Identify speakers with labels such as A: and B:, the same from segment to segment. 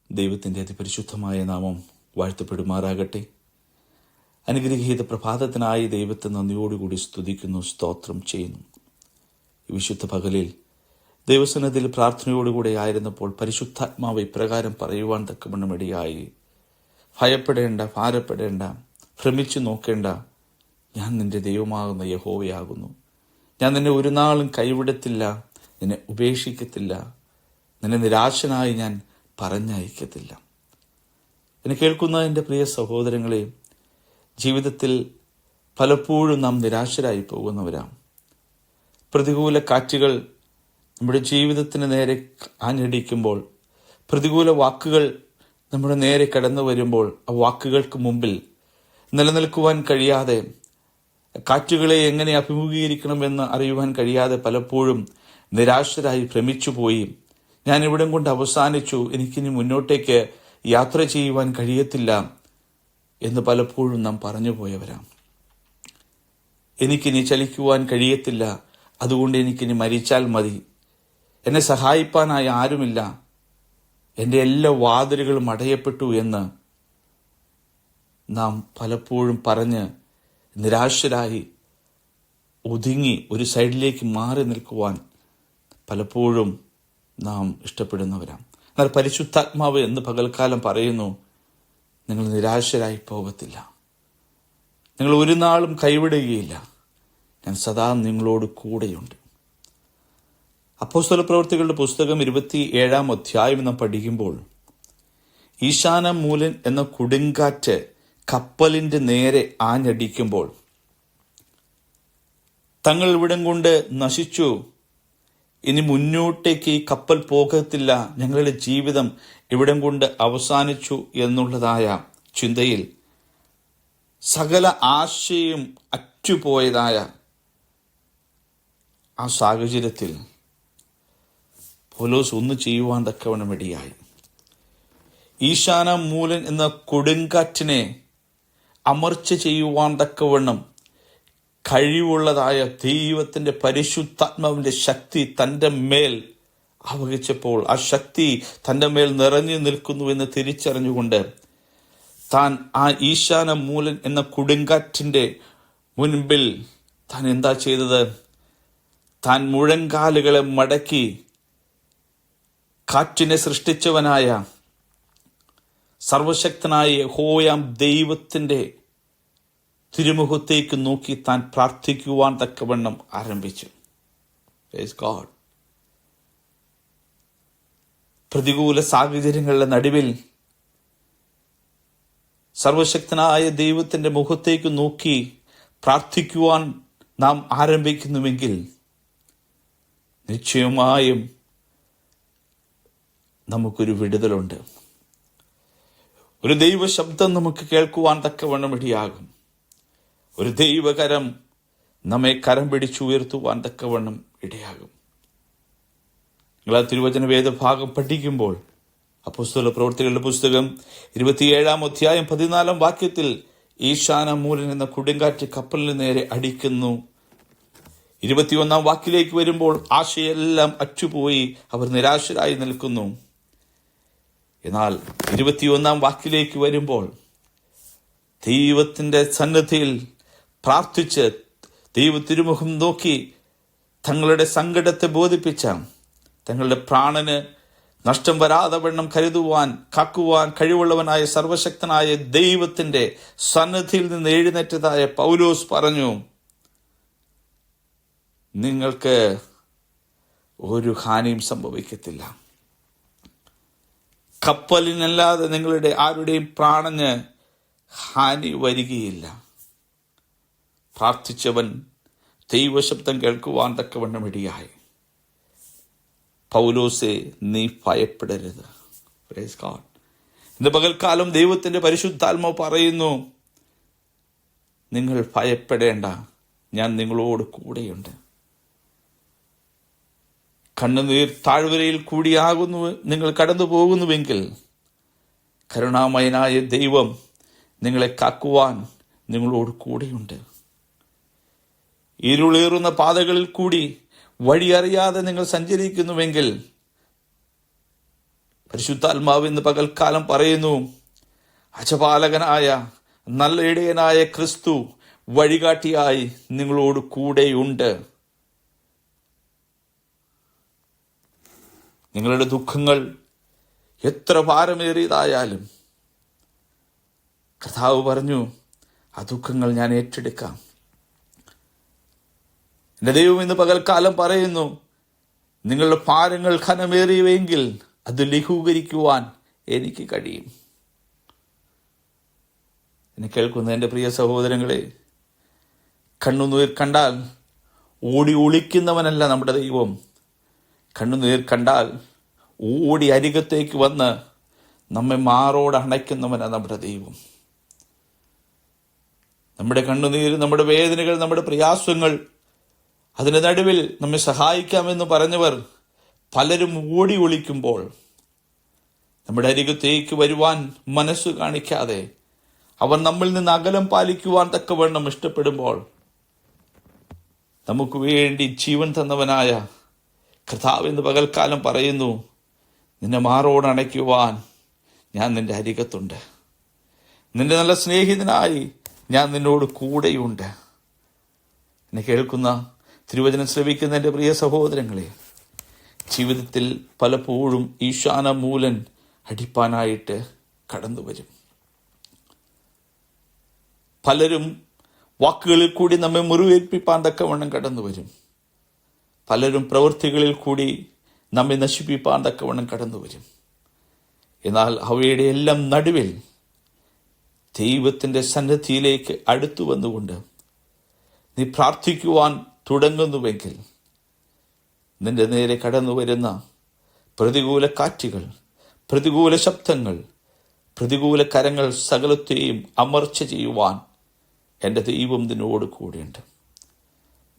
A: ദൈവത്തിൻ്റെ അതിപരിശുദ്ധമായ നാമം വാഴ്ത്തപ്പെടുമാറാകട്ടെ. അനുഗ്രഹീത പ്രഭാതത്തിനായി ദൈവത്തെ നന്ദിയോടുകൂടി സ്തുതിക്കുന്നു, സ്തോത്രം ചെയ്യുന്നു. ഈ വിശുദ്ധ പകലിൽ ദൈവസന്നിധിയിൽ പ്രാർത്ഥനയോടുകൂടി ആയിരുന്നപ്പോൾ പരിശുദ്ധാത്മാവ് ഇപ്രകാരം പറയുവാൻ തക്കവണ്ണം ഇടയായി. ഭയപ്പെടേണ്ട, ഭാരപ്പെടേണ്ട, ഭ്രമിച്ചു നോക്കേണ്ട. ഞാൻ നിന്റെ ദൈവമാകുന്ന യഹോവയാകുന്നു. ഞാൻ നിന്നെ ഒരു നാളും കൈവിടത്തില്ല, നിന്നെ ഉപേക്ഷിക്കത്തില്ല, നിന്നെ നിരാശനായി ഞാൻ പറഞ്ഞയക്കത്തില്ല. എന്നെ കേൾക്കുന്ന എൻ്റെ പ്രിയ സഹോദരങ്ങളെ, ജീവിതത്തിൽ പലപ്പോഴും നാം നിരാശരായി പോകുന്നവരാണ്. പ്രതികൂല കാറ്റുകൾ നമ്മുടെ ജീവിതത്തിന് നേരെ ആഞ്ഞടിക്കുമ്പോൾ, പ്രതികൂല വാക്കുകൾ നമ്മുടെ നേരെ കടന്നു വരുമ്പോൾ, ആ വാക്കുകൾക്ക് മുമ്പിൽ നിലനിൽക്കുവാൻ കഴിയാതെ, കാറ്റുകളെ എങ്ങനെ അഭിമുഖീകരിക്കണമെന്ന് അറിയുവാൻ കഴിയാതെ പലപ്പോഴും നിരാശരായി ഭ്രമിച്ചുപോയി. ഞാൻ ഇവിടം കൊണ്ട് അവസാനിച്ചു, എനിക്കിനി മുന്നോട്ടേക്ക് യാത്ര ചെയ്യുവാൻ കഴിയത്തില്ല എന്ന് പലപ്പോഴും നാം പറഞ്ഞു പോയവരാണ്. എനിക്കിനി ചലിക്കുവാൻ കഴിയത്തില്ല, അതുകൊണ്ട് എനിക്കിനി മരിച്ചാൽ മതി, എന്നെ സഹായിപ്പാനായി ആരുമില്ല, എൻ്റെ എല്ലാ വാതിലുകളും അടയപ്പെട്ടു എന്ന് നാം പലപ്പോഴും പറഞ്ഞ് നിരാശരായി ഒതുങ്ങി ഒരു സൈഡിലേക്ക് മാറി നിൽക്കുവാൻ പലപ്പോഴും നാം ഇഷ്ടപ്പെടുന്നവരാണ്. എന്നാൽ പരിശുദ്ധാത്മാവ് എന്ന് പകൽക്കാലം പറയുന്നു, നിങ്ങൾ നിരാശരായി പോകത്തില്ല, നിങ്ങൾ ഒരു നാളും കൈവിടുകയില്ല, ഞാൻ സദാ നിങ്ങളോട് കൂടെയുണ്ട്. അപ്പോസ്തല പ്രവൃത്തികളുടെ പുസ്തകം 27 അധ്യായം നാം പഠിക്കുമ്പോൾ, ഈശാന മൂലൻ എന്ന കൊടുങ്കാറ്റ് കപ്പലിന്റെ നേരെ ആഞ്ഞടിക്കുമ്പോൾ, തങ്ങൾ ഇവിടം കൊണ്ട് നശിച്ചു, ഇനി മുന്നോട്ടേക്ക് ഈ കപ്പൽ പോകത്തില്ല, ഞങ്ങളുടെ ജീവിതം ഇവിടം കൊണ്ട് അവസാനിച്ചു എന്നുള്ളതായ ചിന്തയിൽ സകല ആശയും അറ്റുപോയതായ ആ സാഹചര്യത്തിൽ പൗലോസ് ഒന്ന് ചെയ്യുവാൻ തക്കവണ്ണം ഇടയായി. ഈശാന മൂലൻ എന്ന കൊടുങ്കാറ്റിനെ അമർച്ച ചെയ്യുവാൻ തക്കവണ്ണം കഴിവുള്ളതായ ദൈവത്തിന്റെ പരിശുദ്ധാത്മാവിന്റെ ശക്തി തൻ്റെ മേൽ ആവഹിച്ചപ്പോൾ, ആ ശക്തി തൻ്റെ മേൽ നിറഞ്ഞു നിൽക്കുന്നു എന്ന് തിരിച്ചറിഞ്ഞുകൊണ്ട് താൻ ആ ഈശാന മൂലൻ എന്ന കൊടുങ്കാറ്റിന്റെ മുൻപിൽ താൻ എന്താ ചെയ്തത്? താൻ മുഴങ്കാലുകളെ മടക്കി കാറ്റിനെ സൃഷ്ടിച്ചവനായ സർവശക്തനായ യഹോവയാം ദൈവത്തിന്റെ തിരുമുഖത്തേക്ക് നോക്കി താൻ പ്രാർത്ഥിക്കുവാൻ തക്കവണ്ണം ആരംഭിച്ചു. Praise God. പ്രതികൂല സാഹചര്യങ്ങളുടെ നടുവിൽ സർവശക്തനായ ദൈവത്തിന്റെ മുഖത്തേക്ക് നോക്കി പ്രാർത്ഥിക്കുവാൻ നാം ആരംഭിക്കുന്നുവെങ്കിൽ നിശ്ചയമായും നമുക്കൊരു വിടുതലുണ്ട്. ഒരു ദൈവ ശബ്ദം നമുക്ക് കേൾക്കുവാൻ തക്കവണ്ണം ഇടയാകും. ഒരു ദൈവകരം നമ്മെ കരം പിടിച്ചുയർത്തുവാൻ തക്കവണ്ണം ഇടയാകും. നിങ്ങൾ ആ തിരുവചന വേദഭാഗം പഠിക്കുമ്പോൾ അപ്പോസ്തല പ്രവൃത്തികളുടെ പുസ്തകം 27 അധ്യായം 14 വാക്യത്തിൽ ഈശാന മൂലൻ എന്ന കൊടുങ്കാറ്റ് കപ്പലിന് നേരെ അടിക്കുന്നു. 21 വാക്യത്തിലേക്ക് വരുമ്പോൾ ആശയെല്ലാം അറ്റുപോയി, അവർ നിരാശരായി നിൽക്കുന്നു. എന്നാൽ 21 വാക്യത്തിലേക്ക് വരുമ്പോൾ ദൈവത്തിന്റെ സന്നിധിയിൽ പ്രാർത്ഥിച്ച് ദൈവ തിരുമുഖം നോക്കി തങ്ങളുടെ സങ്കടത്തെ ബോധിപ്പിച്ച, തങ്ങളുടെ പ്രാണന് നഷ്ടം വരാതെ വണ്ണം കരുതുവാൻ കാക്കുവാൻ കഴിവുള്ളവനായ സർവശക്തനായ ദൈവത്തിന്റെ സന്നിധിയിൽ നിന്ന് എഴുന്നേറ്റതായ പൗലോസ് പറഞ്ഞു, നിങ്ങൾക്ക് ഒരു ഹാനിയും സംഭവിക്കത്തില്ല. കപ്പലിനല്ലാതെ നിങ്ങളുടെ ആരുടെയും പ്രാണന് ഹാനി വരികയില്ല. പ്രാർത്ഥിച്ചവൻ ദൈവശബ്ദം കേൾക്കുവാൻ തക്കവണ്ണം ഇടയായി. പൗലോസേ, നീ ഭയപ്പെടരുത്. Praise God. ഇന്ന് പകൽക്കാലം ദൈവത്തിന്റെ പരിശുദ്ധാത്മാവ് പറയുന്നു, നിങ്ങൾ ഭയപ്പെടേണ്ട, ഞാൻ നിങ്ങളോട് കൂടെയുണ്ട്. കണ്ണുനീർ താഴ്വരയിൽ കൂടിയാകുന്നു നിങ്ങൾ കടന്നു പോകുന്നുവെങ്കിൽ കരുണാമയനായ ദൈവം നിങ്ങളെ കാക്കുവാൻ നിങ്ങളോട് കൂടെയുണ്ട്. ഇരുളേറുന്ന പാതകളിൽ കൂടി വഴിയറിയാതെ നിങ്ങൾ സഞ്ചരിക്കുന്നുവെങ്കിൽ പരിശുദ്ധാത്മാവ് ഇന്ന് പകൽക്കാലം പറയുന്നു, അജപാലകനായ നല്ല ഇടയനായ ക്രിസ്തു വഴികാട്ടിയായി നിങ്ങളോട് കൂടെയുണ്ട്. നിങ്ങളുടെ ദുഃഖങ്ങൾ എത്ര ഭാരമേറിയതായാലും കർത്താവ് പറഞ്ഞു, ആ ദുഃഖങ്ങൾ ഞാൻ ഏറ്റെടുക്കാം. എൻ്റെ ദൈവം ഇന്ന് പകൽക്കാലം പറയുന്നു, നിങ്ങളുടെ ഭാരങ്ങൾ ഘനമേറിയവെങ്കിൽ അത് ലഘൂകരിക്കുവാൻ എനിക്ക് കഴിയും. എന്നെ കേൾക്കുന്ന എൻ്റെ പ്രിയ സഹോദരങ്ങളെ, കണ്ണുനീർ കണ്ടാൽ ഓടി ഒളിക്കുന്നവനല്ല നമ്മുടെ ദൈവം. കണ്ണുനീർ കണ്ടാൽ ഓടി അരികത്തേക്ക് വന്ന് നമ്മെ മാറോട് അണയ്ക്കുന്നവനാണ് നമ്മുടെ ദൈവം. നമ്മുടെ കണ്ണുനീർ, നമ്മുടെ വേദനകൾ, നമ്മുടെ പ്രയാസങ്ങൾ, അതിന് നടുവിൽ നമ്മെ സഹായിക്കാമെന്ന് പറഞ്ഞവർ പലരും ഓടി ഒളിക്കുമ്പോൾ, നമ്മുടെ അരികത്തേക്ക് വരുവാൻ മനസ്സ് കാണിക്കാതെ അവർ നമ്മിൽ നിന്ന് അകലം പാലിക്കുവാൻ തക്കവണ്ണം ഇഷ്ടപ്പെടുമ്പോൾ, നമുക്ക് വേണ്ടി ജീവൻ തന്നവനായ കർത്താവ് ഇന്ന് പകൽക്കാലം പറയുന്നു, നിന്നെ മാറോട് അണയ്ക്കുവാൻ ഞാൻ നിന്റെ അരികത്തുണ്ട്. നിന്റെ നല്ല സ്നേഹിതനായി ഞാൻ നിന്നോട് കൂടെയുണ്ട്. എന്നെ കേൾക്കുന്ന, തിരുവചനം ശ്രവിക്കുന്ന എൻ്റെ പ്രിയ സഹോദരങ്ങളെ, ജീവിതത്തിൽ പലപ്പോഴും ഈശാനമൂലൻ അടിപ്പാനായിട്ട് കടന്നു വരും. പലരും വാക്കുകളിൽ കൂടി നമ്മെ മുറിവേൽപ്പിപ്പാൻ തക്കവണ്ണം കടന്നു വരും. പലരും പ്രവൃത്തികളിൽ കൂടി നമ്മെ നശിപ്പിപ്പാൻ തക്കവണ്ണം കടന്നു വരും. എന്നാൽ അവയുടെ എല്ലാം നടുവിൽ ദൈവത്തിൻ്റെ സന്നിധിയിലേക്ക് അടുത്തു വന്നുകൊണ്ട് നീ പ്രാർത്ഥിക്കുവാൻ തുടങ്ങുന്നുവെങ്കിൽ, നിന്റെ നേരെ കടന്നു വരുന്ന പ്രതികൂല കാറ്റുകൾ, പ്രതികൂല ശബ്ദങ്ങൾ, പ്രതികൂല കരങ്ങൾ സകലത്തെയും അമർച്ച ചെയ്യുവാൻ എൻ്റെ ദൈവം നിന്നോട് കൂടെയുണ്ട്.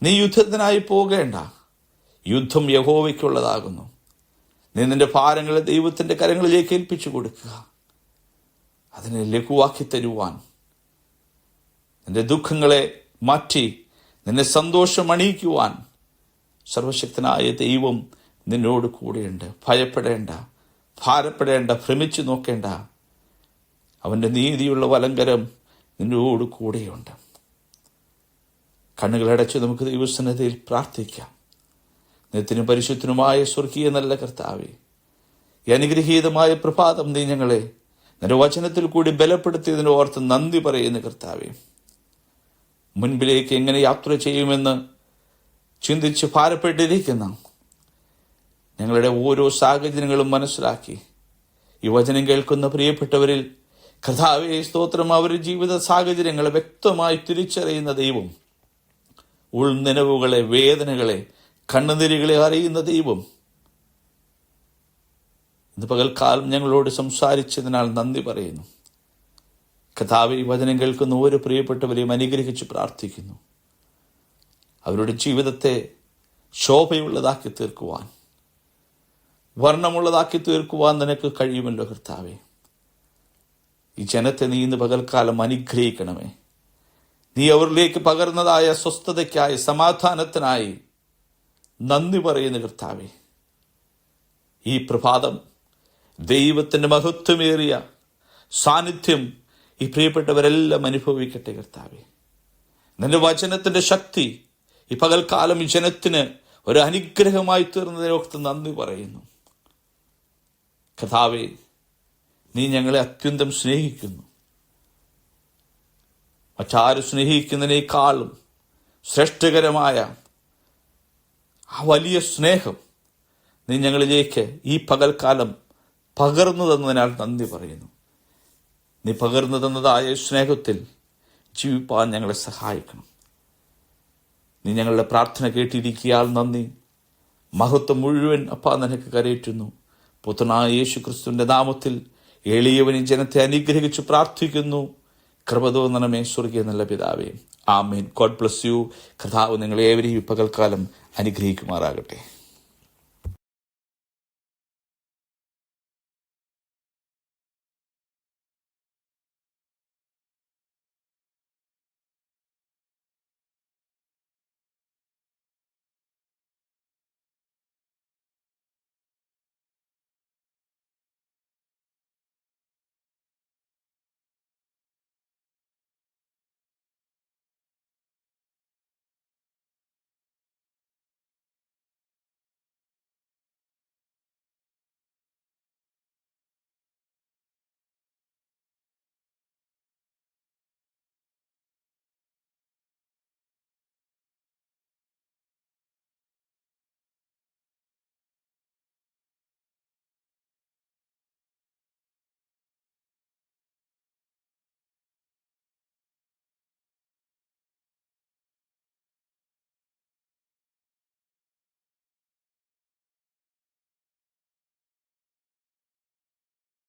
A: നീ യുദ്ധത്തിനായി പോകേണ്ട, യുദ്ധം യഹോവയ്ക്കുള്ളതാകുന്നു. നീ നിന്റെ ഭാരങ്ങളെ ദൈവത്തിൻ്റെ കരങ്ങളിലേക്ക് ഏൽപ്പിച്ചു കൊടുക്കുക. അതിനെ ലഘുവാക്കി തരുവാൻ, നിന്റെ ദുഃഖങ്ങളെ മാറ്റി നിന്നെ സന്തോഷം അണിയിക്കുവാൻ സർവശക്തനായ ദൈവം നിന്നോട് കൂടെയുണ്ട്. ഭയപ്പെടേണ്ട, ഭാരപ്പെടേണ്ട, ഭ്രമിച്ചു നോക്കേണ്ട. അവൻ്റെ നീതിയുള്ള വലങ്കരം നിന്നോട് കൂടെയുണ്ട്. കണ്ണുകളടച്ച് നമുക്ക് ദൈവസന്നിധിയിൽ പ്രാർത്ഥിക്കാം. നിത്യനും പരിശുദ്ധനുമായ സ്വർഗീയ നല്ല കർത്താവേ, ഈ അനുഗ്രഹീതമായ പ്രഭാതം നീ ഞങ്ങളെ നിന്റെ വചനത്തിൽ കൂടി ബലപ്പെടുത്തിയതിന് ഓർത്ത് നന്ദി പറയുന്ന കർത്താവേ, മുൻപിലേക്ക് എങ്ങനെ യാത്ര ചെയ്യുമെന്ന് ചിന്തിച്ച് ഭാരപ്പെട്ടിരിക്കുന്ന ഞങ്ങളുടെ ഓരോ സാഹചര്യങ്ങളും മനസ്സിലാക്കി ഈ വചനം കേൾക്കുന്ന പ്രിയപ്പെട്ടവരിൽ കർത്താവേ സ്തോത്രം, അവരുടെ ജീവിത സാഹചര്യങ്ങളെ വ്യക്തമായി തിരിച്ചറിയുന്ന ദൈവം, ഉൾനിലവുകളെ, വേദനകളെ, കണ്ണുനീരുകളെ അറിയുന്ന ദൈവം, ഇന്ന് പകൽക്കാലം ഞങ്ങളോട് സംസാരിച്ചതിനാൽ നന്ദി പറയുന്നു. കർത്താവേ, ഈ വചനം കേൾക്കുന്ന ഓരോ പ്രിയപ്പെട്ടവരെയും അനുഗ്രഹിച്ച് പ്രാർത്ഥിക്കുന്നു. അവരുടെ ജീവിതത്തെ ശോഭയുള്ളതാക്കി തീർക്കുവാൻ, വർണ്ണമുള്ളതാക്കി തീർക്കുവാൻ നിനക്ക് കഴിയുമല്ലോ കർത്താവേ. ഈ ജനത്തെ നീ ഇന്ന് പകൽക്കാലം അനുഗ്രഹിക്കണമേ. നീ അവരിലേക്ക് പകർന്നതായ സ്വസ്ഥതയ്ക്കായി, സമാധാനത്തിനായി നന്ദി പറയുന്ന കർത്താവേ. ഈ പ്രഭാതം ദൈവത്തിൻ്റെ മഹത്വമേറിയ സാന്നിധ്യം ഈ പ്രിയപ്പെട്ടവരെല്ലാം അനുഭവിക്കട്ടെ കർത്താവേ. നിന്റെ വചനത്തിൻ്റെ ശക്തി ഈ പകൽക്കാലം ഈ ജനത്തിന് ഒരു അനുഗ്രഹമായി തീർന്നതിനോർത്ത് നന്ദി പറയുന്നു കർത്താവേ. നീ ഞങ്ങളെ അത്യന്തം സ്നേഹിക്കുന്നു. മറ്റാരും സ്നേഹിക്കുന്നതിനേക്കാളും ശ്രേഷ്ഠകരമായ ആ വലിയ സ്നേഹം നീ ഞങ്ങളിലേക്ക് ഈ പകൽക്കാലം പകർന്നു തന്നതിനാൽ നന്ദി പറയുന്നു. നീ പകർന്നു തന്നതായ സ്നേഹത്തിൽ ജീവിപ്പാൻ ഞങ്ങളെ സഹായിക്കണം. നീ ഞങ്ങളുടെ പ്രാർത്ഥന കേട്ടിരിക്കിയാൽ നന്ദി. മഹത്വം മുഴുവൻ അപ്പാ നിനക്ക് കരയേറ്റുന്നു. പുത്രനായ യേശു ക്രിസ്തുവിൻ്റെ നാമത്തിൽ എളിയവനും ജനത്തെ അനുഗ്രഹിച്ച് പ്രാർത്ഥിക്കുന്നു. കൃപ തോന്നണമേ സ്വർഗീയ നല്ല പിതാവേ. ആമേൻ. God bless you. കർത്താവ് നിങ്ങളെ ഏവരെയും പകൽക്കാലം അനുഗ്രഹിക്കുമാറാകട്ടെ.